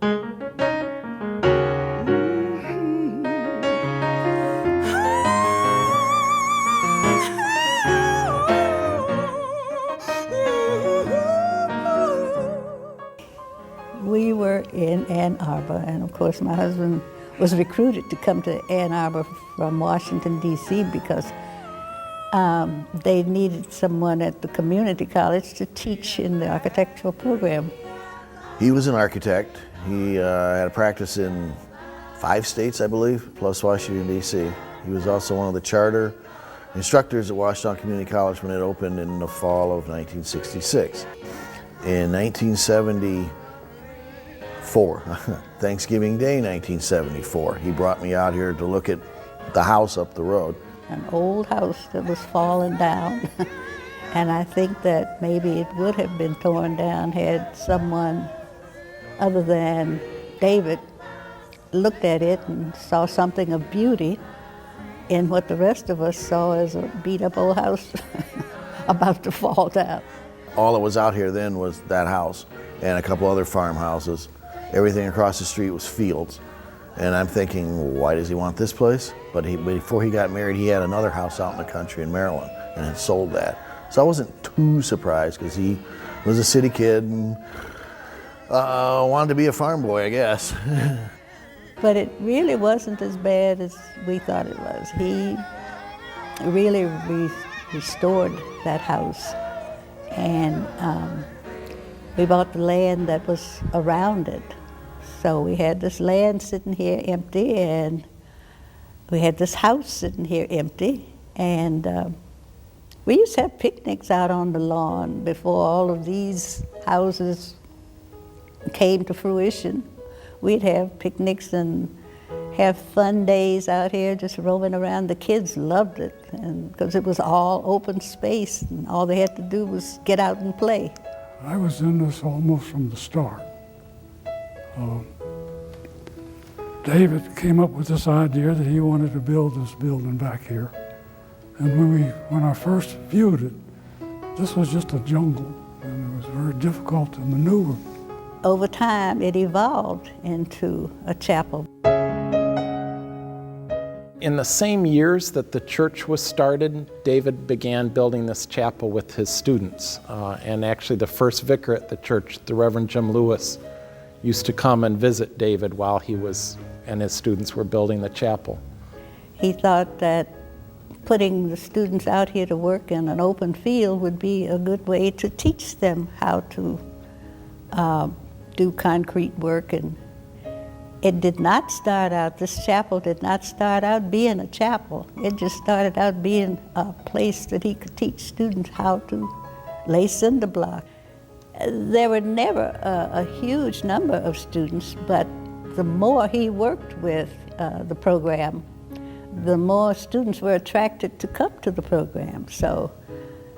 We were in Ann Arbor, and of course my husband was recruited to come to Ann Arbor from Washington, D.C. because they needed someone at the community college to teach in the architectural program. He was an architect. He had a practice in 5 states, I believe, plus Washington, D.C. He was also one of the charter instructors at Washington Community College when it opened in the fall of 1966. In 1974, Thanksgiving Day 1974, he brought me out here to look at the house up the road. An old house that was falling down. And I think that maybe it would have been torn down had someone other than David looked at it and saw something of beauty in what the rest of us saw as a beat-up old house about to fall down. All that was out here then was that house and a couple other farmhouses. Everything across the street was fields. And I'm thinking, why does he want this place? But before he got married, he had another house out in the country in Maryland and had sold that. So I wasn't too surprised because he was a city kid and wanted to be a farm boy, I guess. But it really wasn't as bad as we thought it was. He really restored that house. And we bought the land that was around it. So we had this land sitting here empty, and we had this house sitting here empty. And we used to have picnics out on the lawn before all of these houses came to fruition. We'd have picnics and have fun days out here just roaming around. The kids loved it, and because it was all open space and all they had to do was get out and play. I was in this almost from the start. David came up with this idea that he wanted to build this building back here. And when I first viewed it, this was just a jungle, and it was very difficult to maneuver. Over time, it evolved into a chapel. In the same years that the church was started, David began building this chapel with his students. And actually the first vicar at the church, the Reverend Jim Lewis, used to come and visit David while he and his students were building the chapel. He thought that putting the students out here to work in an open field would be a good way to teach them how to do concrete work. And it did not start out, this chapel did not start out being a chapel. It just started out being a place that he could teach students how to lay cinder block. There were never a huge number of students, but the more he worked with the program, the more students were attracted to come to the program. So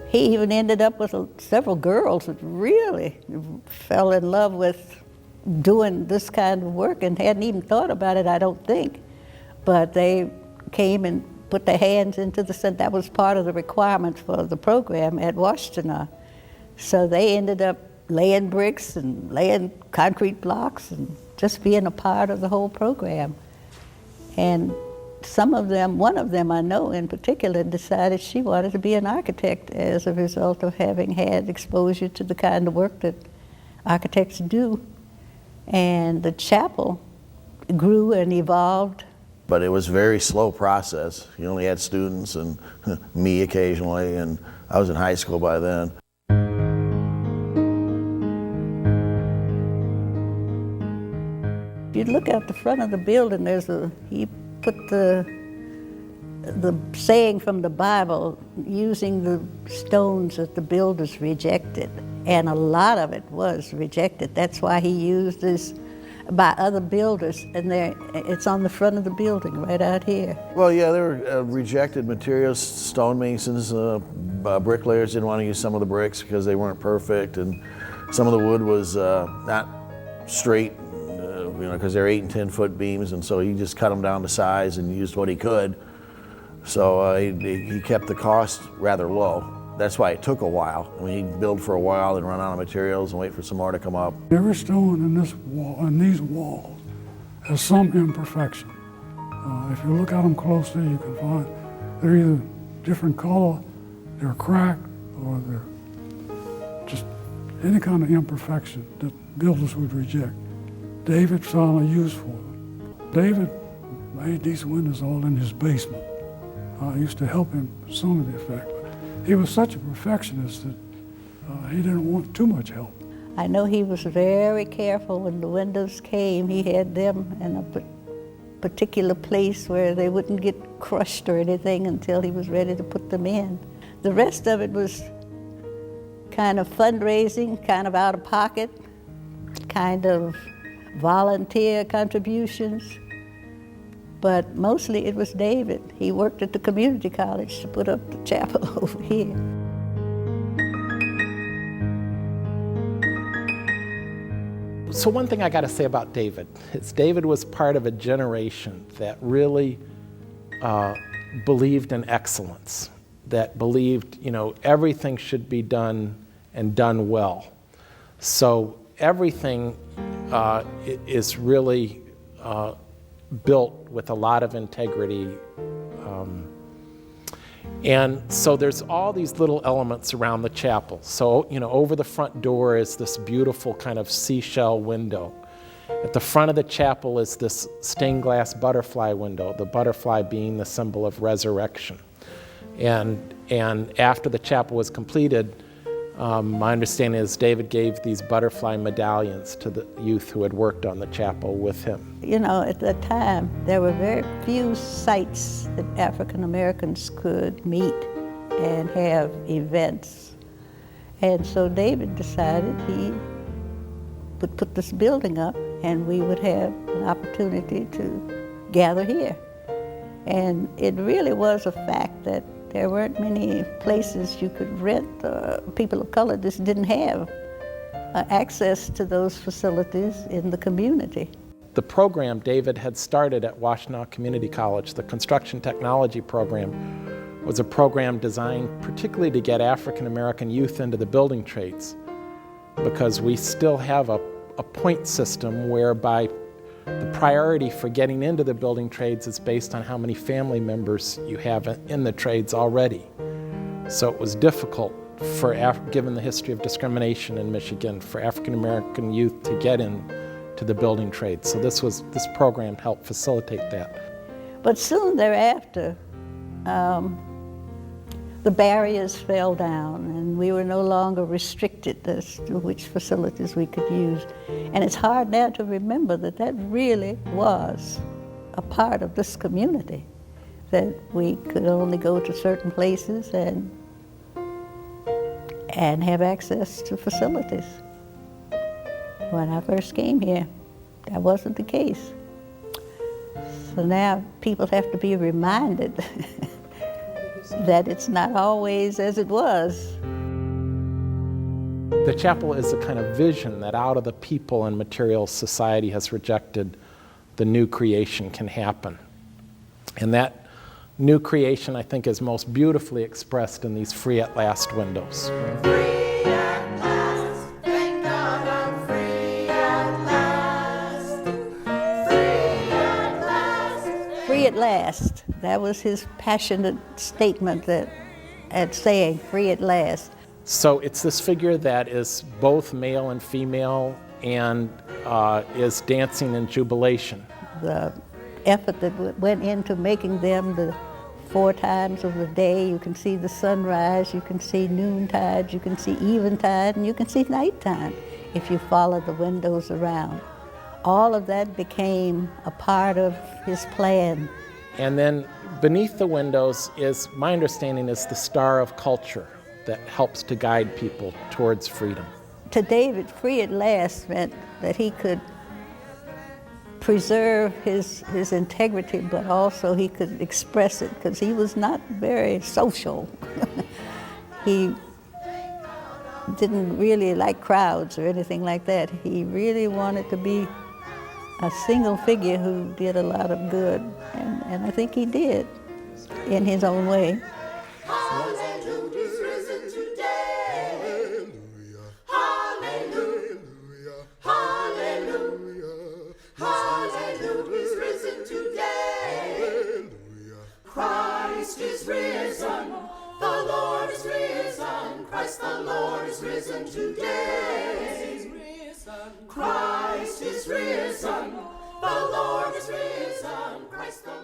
he even ended up with several girls that really fell in love with doing this kind of work and hadn't even thought about it, I don't think. But they came and put their hands into the center. That was part of the requirements for the program at Washington. So they ended up laying bricks and laying concrete blocks and just being a part of the whole program. And some of them, one of them I know in particular, decided she wanted to be an architect as a result of having had exposure to the kind of work that architects do. And the chapel grew and evolved. But it was a very slow process. You only had students and me occasionally, and I was in high school by then. If you look out the front of the building, he put the saying from the Bible using the stones that the builders rejected. And a lot of it was rejected. That's why he used this by other builders, and it's on the front of the building right out here. Well, yeah, there were rejected materials. Stonemasons, bricklayers didn't want to use some of the bricks because they weren't perfect, and some of the wood was not straight, because they're 8 and 10 foot beams, and so he just cut them down to size and used what he could. So he kept the cost rather low. That's why it took a while. I mean, he'd build for a while and run out of materials and wait for some more to come up. Every stone in this wall, in these walls, has some imperfection. If you look at them closely, you can find they're either different color, they're cracked, or they're just any kind of imperfection that builders would reject. David found a use for them. David made these windows all in his basement. I used to help him with some of the effect. He was such a perfectionist that he didn't want too much help. I know he was very careful when the windows came. He had them in a particular place where they wouldn't get crushed or anything until he was ready to put them in. The rest of it was kind of fundraising, kind of out of pocket, kind of volunteer contributions. But mostly it was David. He worked at the community college to put up the chapel over here. So one thing I got to say about David is David was part of a generation that really believed in excellence, that believed, everything should be done and done well. So everything is really built with a lot of integrity. And so there's all these little elements around the chapel. So, over the front door is this beautiful kind of seashell window. At the front of the chapel is this stained glass butterfly window, the butterfly being the symbol of resurrection. And after the chapel was completed, my understanding is David gave these butterfly medallions to the youth who had worked on the chapel with him. At that time, there were very few sites that African Americans could meet and have events. And so David decided he would put this building up and we would have an opportunity to gather here. And it really was a fact that there weren't many places you could rent. People of color just didn't have access to those facilities in the community. The program David had started at Washtenaw Community College, the construction technology program, was a program designed particularly to get African American youth into the building trades, because we still have a point system whereby the priority for getting into the building trades is based on how many family members you have in the trades already. So it was difficult given the history of discrimination in Michigan, for African American youth to get into the building trades. So this program helped facilitate that. But soon thereafter, the barriers fell down and we were no longer restricted as to which facilities we could use. And it's hard now to remember that that really was a part of this community, that we could only go to certain places and have access to facilities. When I first came here, that wasn't the case. So now people have to be reminded that it's not always as it was. The chapel is a kind of vision that out of the people and materials society has rejected, the new creation can happen. And that new creation, I think, is most beautifully expressed in these free at last windows. Free at last, thank God I'm free at last. Free at last. Free at last. That was his passionate statement at saying, free at last. So it's this figure that is both male and female and is dancing in jubilation. The effort that went into making them the 4 times of the day. You can see the sunrise, you can see noontide, you can see eventide, and you can see nighttime if you follow the windows around. All of that became a part of his plan. And then beneath the windows is, my understanding, is the star of culture that helps to guide people towards freedom. To David, free at last meant that he could preserve his integrity, but also he could express it, because he was not very social. He didn't really like crowds or anything like that. He really wanted to be a single figure who did a lot of good, and I think he did in his own way. Hallelujah is risen Christ the Lord is risen today. Christ is risen. The Lord is risen. Christ the